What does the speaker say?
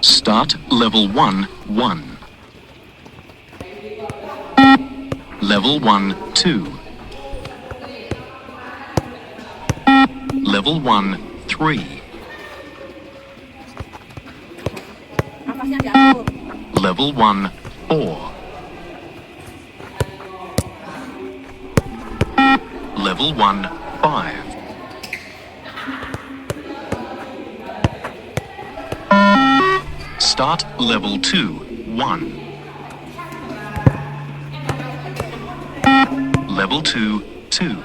Start level 1, 1. Level 1, 2. Level 1, 3. Nafasnya diatur. Level 1, 4. Level 1, 5. Start level 2, 1. Level 2, 2.